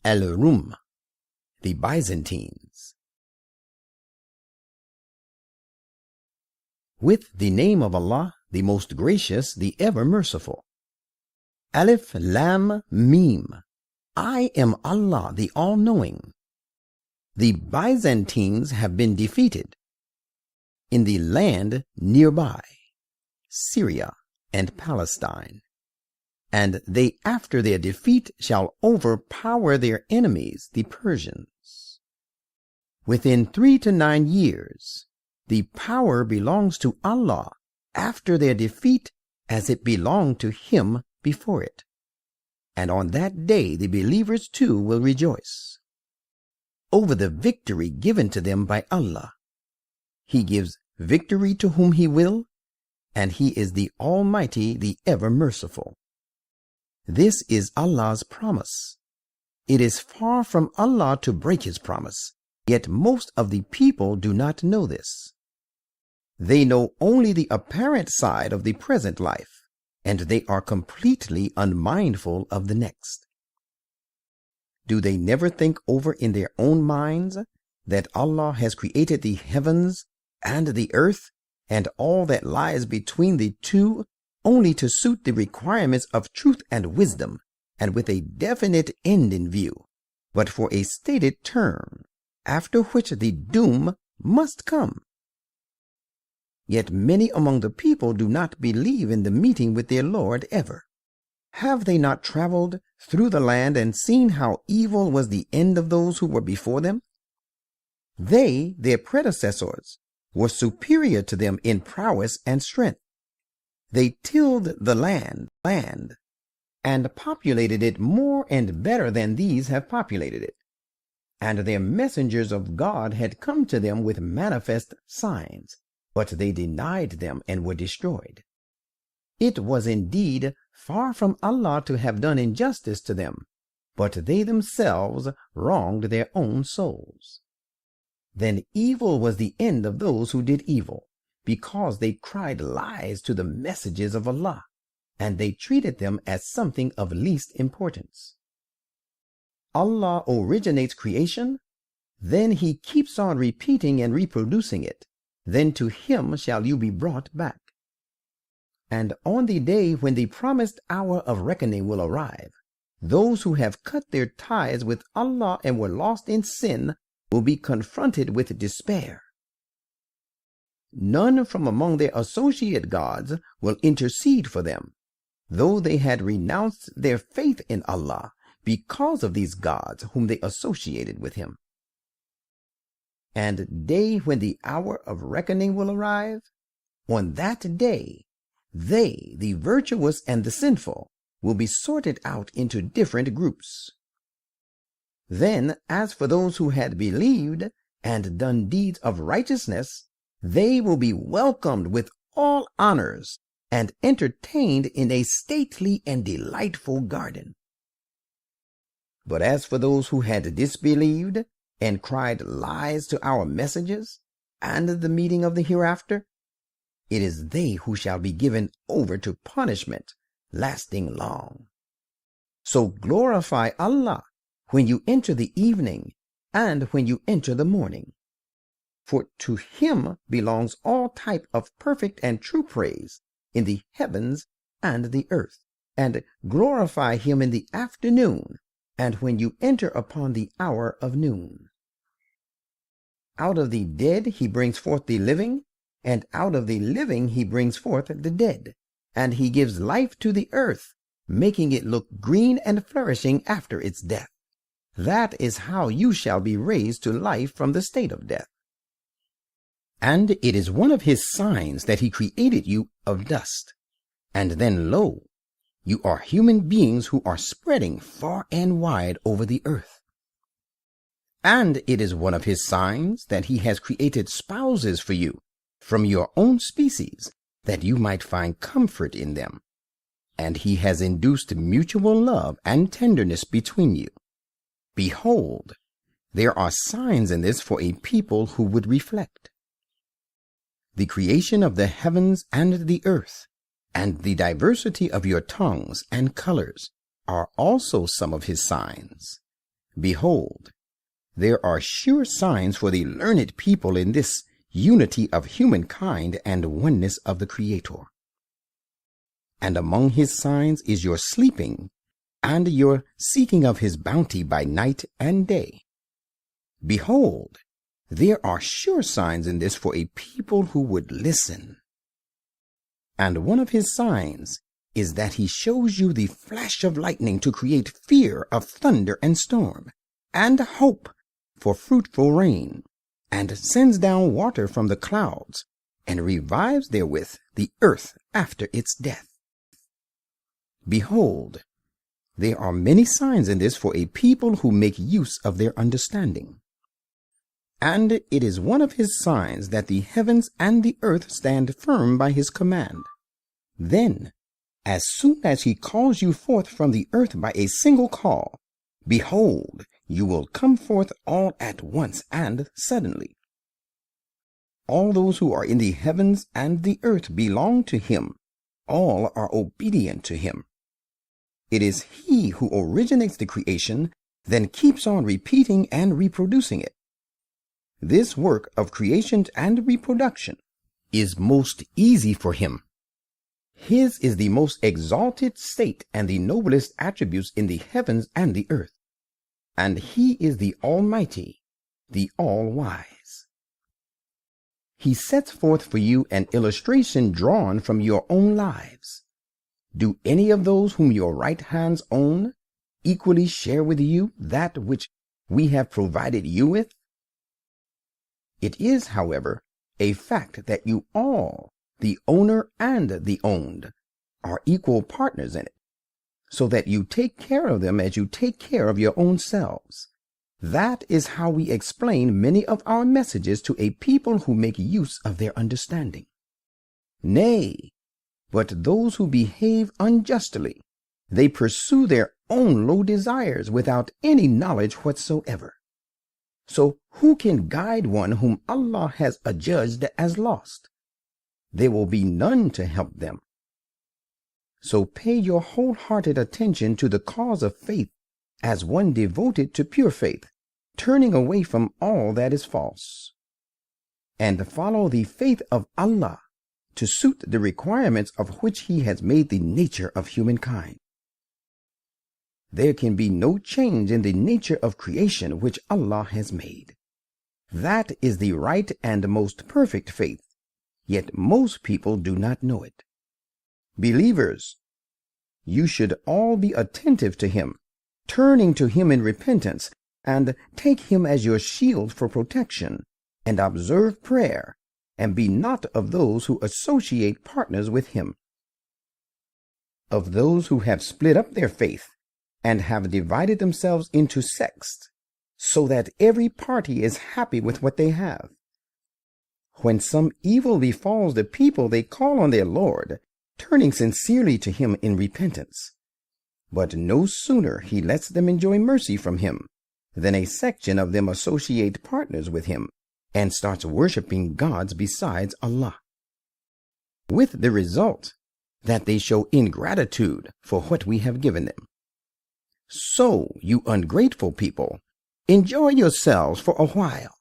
al-Rum, the Byzantines. With the name of Allah, the most gracious, the ever merciful. Alif Lam Mim. I am Allah, the all-knowing. The Byzantines have been defeated in the land nearby, Syria and Palestine, and they after their defeat shall overpower their enemies, the Persians. Within 3 to 9 years, the power belongs to Allah after their defeat as it belonged to Him before it. And on that day the believers too will rejoice over the victory given to them by Allah. He gives victory to whom He will, and He is the Almighty, the ever merciful. This is Allah's promise. It is far from Allah to break His promise, yet most of the people do not know this. They know only the apparent side of the present life, and they are completely unmindful of the next. Do they never think over in their own minds that Allah has created the heavens and the earth and all that lies between the two only to suit the requirements of truth and wisdom, and with a definite end in view, but for a stated term, after which the doom must come? Yet many among the people do not believe in the meeting with their Lord ever. Have they not traveled through the land and seen how evil was the end of those who were before them? They, their predecessors, were superior to them in prowess and strength. They tilled the land, and populated it more and better than these have populated it. And their messengers of God had come to them with manifest signs, but they denied them and were destroyed. It was indeed far from Allah to have done injustice to them, but they themselves wronged their own souls. Then evil was the end of those who did evil, because they cried lies to the messages of Allah, and they treated them as something of least importance. Allah originates creation, then He keeps on repeating and reproducing it. Then to Him shall you be brought back. And on the day when the promised hour of reckoning will arrive, those who have cut their ties with Allah and were lost in sin will be confronted with despair. None from among their associate gods will intercede for them, though they had renounced their faith in Allah because of these gods whom they associated with Him. And day when the hour of reckoning will arrive, on that day, they, the virtuous and the sinful, will be sorted out into different groups. Then, as for those who had believed and done deeds of righteousness, they will be welcomed with all honors and entertained in a stately and delightful garden. But as for those who had disbelieved and cried lies to our messages and the meeting of the hereafter, it is they who shall be given over to punishment lasting long. So glorify Allah when you enter the evening and when you enter the morning. For to Him belongs all type of perfect and true praise in the heavens and the earth. And glorify Him in the afternoon and when you enter upon the hour of noon. Out of the dead He brings forth the living, and out of the living He brings forth the dead. And He gives life to the earth, making it look green and flourishing after its death. That is how you shall be raised to life from the state of death. And it is one of His signs that He created you of dust. And then lo, you are human beings who are spreading far and wide over the earth. And it is one of His signs that He has created spouses for you from your own species, that you might find comfort in them. And He has induced mutual love and tenderness between you. Behold, there are signs in this for a people who would reflect. The creation of the heavens and the earth, and the diversity of your tongues and colors, are also some of His signs. Behold, there are sure signs for the learned people in this unity of humankind and oneness of the Creator. And among his signs is your sleeping and your seeking of his bounty by night and day. Behold, there are sure signs in this for a people who would listen. And one of his signs is that he shows you the flash of lightning to create fear of thunder and storm, and hope for fruitful rain, and sends down water from the clouds, and revives therewith the earth after its death. Behold, there are many signs in this for a people who make use of their understanding. And it is one of his signs that the heavens and the earth stand firm by his command. Then, as soon as he calls you forth from the earth by a single call, behold, you will come forth all at once and suddenly. All those who are in the heavens and the earth belong to him. All are obedient to him. It is he who originates the creation, then keeps on repeating and reproducing it. This work of creation and reproduction is most easy for him. His is the most exalted state and the noblest attributes in the heavens and the earth. And he is the Almighty, the All-Wise. He sets forth for you an illustration drawn from your own lives. Do any of those whom your right hands own equally share with you that which we have provided you with? It is, however, a fact that you all, the owner and the owned, are equal partners in it, so that you take care of them as you take care of your own selves. That is how we explain many of our messages to a people who make use of their understanding. Nay, but those who behave unjustly, they pursue their own low desires without any knowledge whatsoever. So who can guide one whom Allah has adjudged as lost? There will be none to help them. So pay your wholehearted attention to the cause of faith as one devoted to pure faith, turning away from all that is false. And follow the faith of Allah to suit the requirements of which he has made the nature of humankind. There can be no change in the nature of creation which Allah has made. That is the right and most perfect faith, yet most people do not know it. Believers, you should all be attentive to him, turning to him in repentance, and take him as your shield for protection, and observe prayer, and be not of those who associate partners with him. Of those who have split up their faith, and have divided themselves into sects, so that every party is happy with what they have. When some evil befalls the people, they call on their Lord, turning sincerely to him in repentance. But no sooner he lets them enjoy mercy from him, than a section of them associate partners with him, and starts worshiping gods besides Allah. With the result that they show ingratitude for what we have given them. So, you ungrateful people, enjoy yourselves for a while,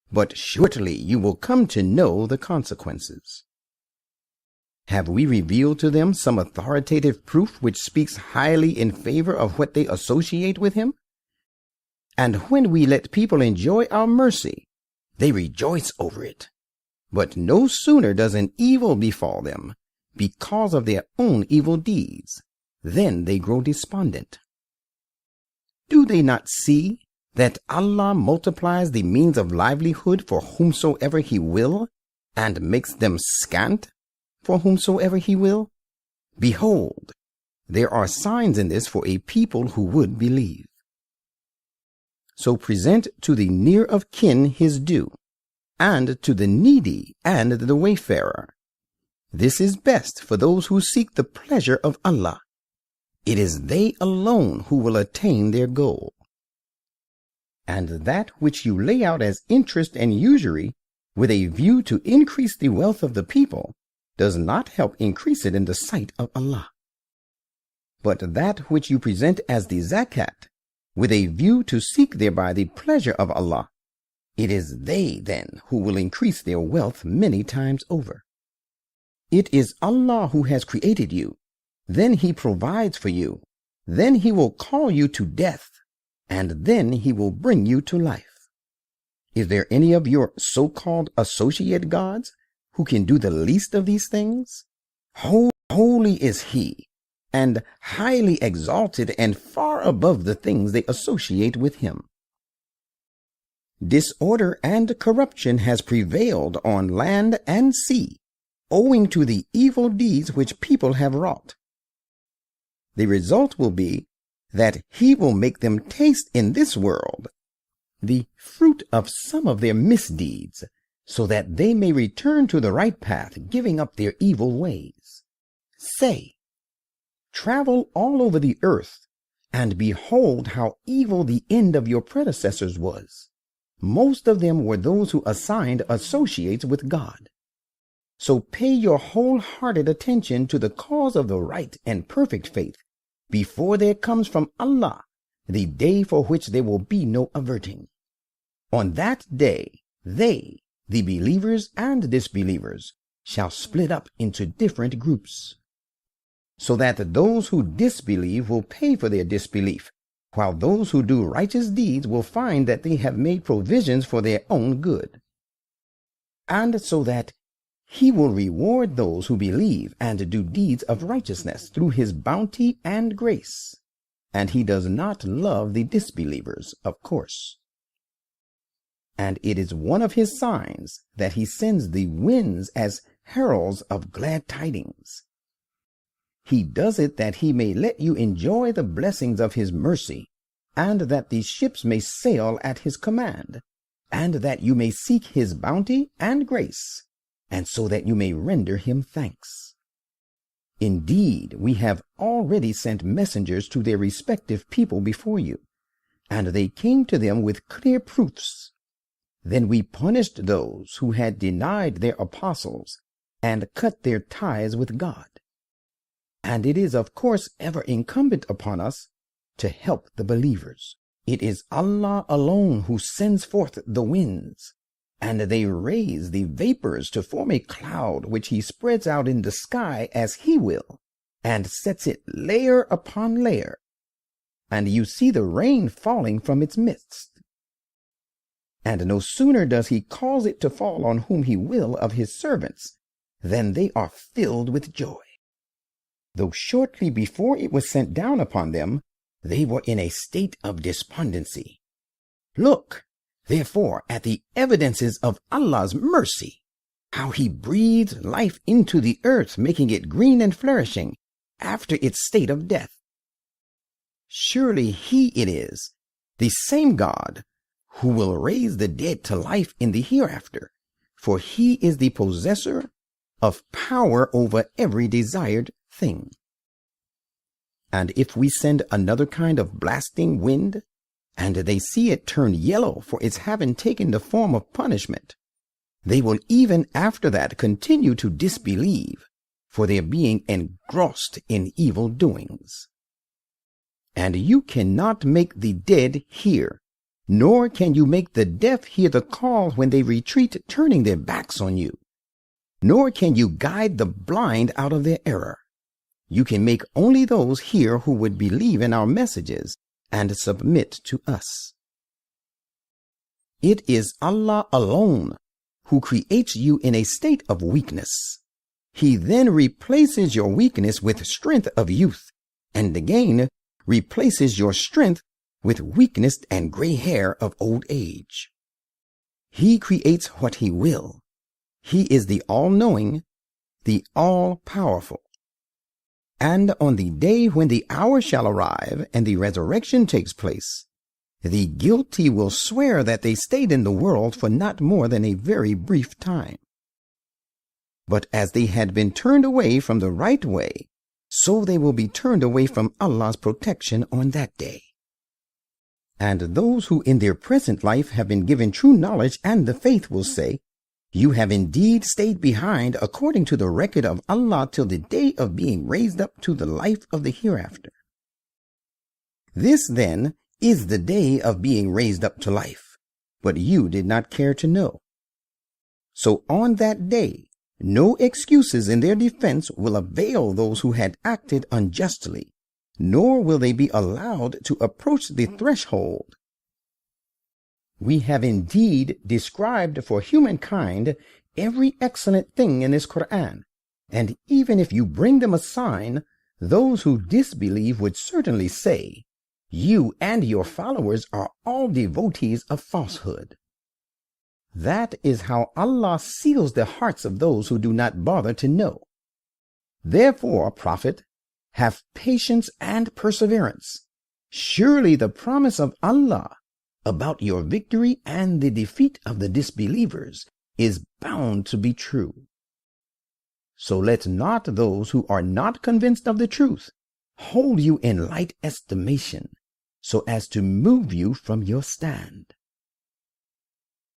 but shortly you will come to know the consequences. Have we revealed to them some authoritative proof which speaks highly in favor of what they associate with him? And when we let people enjoy our mercy, they rejoice over it. But no sooner does an evil befall them, because of their own evil deeds, then they grow despondent. Do they not see that Allah multiplies the means of livelihood for whomsoever he will, and makes them scant for whomsoever he will? Behold, there are signs in this for a people who would believe. So present to the near of kin his due, and to the needy and the wayfarer. This is best for those who seek the pleasure of Allah. It is they alone who will attain their goal. And that which you lay out as interest and usury, with a view to increase the wealth of the people, does not help increase it in the sight of Allah. But that which you present as the zakat, with a view to seek thereby the pleasure of Allah. It is they, then, who will increase their wealth many times over. It is Allah who has created you. Then He provides for you. Then He will call you to death, and then He will bring you to life. Is there any of your so-called associate gods who can do the least of these things? Holy is He, and highly exalted and far above the things they associate with Him. Disorder and corruption has prevailed on land and sea, owing to the evil deeds which people have wrought. The result will be that He will make them taste in this world the fruit of some of their misdeeds, so that they may return to the right path, giving up their evil ways. Say, travel all over the earth, and behold how evil the end of your predecessors was. Most of them were those who assigned associates with God. So pay your wholehearted attention to the cause of the right and perfect faith, before there comes from Allah the day for which there will be no averting. On that day, they, the believers and disbelievers, shall split up into different groups, so that those who disbelieve will pay for their disbelief, while those who do righteous deeds will find that they have made provisions for their own good. And so that He will reward those who believe and do deeds of righteousness through His bounty and grace. And He does not love the disbelievers, of course. And it is one of His signs that He sends the winds as heralds of glad tidings. He does it that He may let you enjoy the blessings of His mercy, and that the ships may sail at His command, and that you may seek His bounty and grace, and so that you may render Him thanks. Indeed, we have already sent messengers to their respective people before you, and they came to them with clear proofs. Then we punished those who had denied their apostles and cut their ties with God. And it is, of course, ever incumbent upon us to help the believers. It is Allah alone who sends forth the winds, and they raise the vapors to form a cloud which He spreads out in the sky as He will, and sets it layer upon layer, and you see the rain falling from its midst. And no sooner does He cause it to fall on whom He will of His servants, than they are filled with joy. Though shortly before it was sent down upon them, they were in a state of despondency. Look, therefore, at the evidences of Allah's mercy, how He breathed life into the earth, making it green and flourishing after its state of death. Surely He it is, the same God, who will raise the dead to life in the hereafter, for He is the possessor of power over every desired thing. And if we send another kind of blasting wind, and they see it turn yellow for its having taken the form of punishment, they will even after that continue to disbelieve, for their being engrossed in evil doings. And you cannot make the dead hear, nor can you make the deaf hear the call when they retreat, turning their backs on you. Nor can you guide the blind out of their error. You can make only those hear who would believe in our messages and submit to us. It is Allah alone who creates you in a state of weakness. He then replaces your weakness with strength of youth, and again replaces your strength with weakness and gray hair of old age. He creates what He will. He is the all-knowing, the all-powerful. And on the day when the hour shall arrive and the resurrection takes place, the guilty will swear that they stayed in the world for not more than a very brief time. But as they had been turned away from the right way, so they will be turned away from Allah's protection on that day. And those who in their present life have been given true knowledge and the faith will say, "You have indeed stayed behind according to the record of Allah till the day of being raised up to the life of the hereafter." This then is the day of being raised up to life, but you did not care to know. So on that day, no excuses in their defense will avail those who had acted unjustly, nor will they be allowed to approach the threshold. We have indeed described for humankind every excellent thing in this Quran, and even if you bring them a sign, those who disbelieve would certainly say, "You and your followers are all devotees of falsehood." That is how Allah seals the hearts of those who do not bother to know. Therefore, Prophet, have patience and perseverance. Surely the promise of Allah about your victory and the defeat of the disbelievers is bound to be true. So let not those who are not convinced of the truth hold you in light estimation, so as to move you from your stand.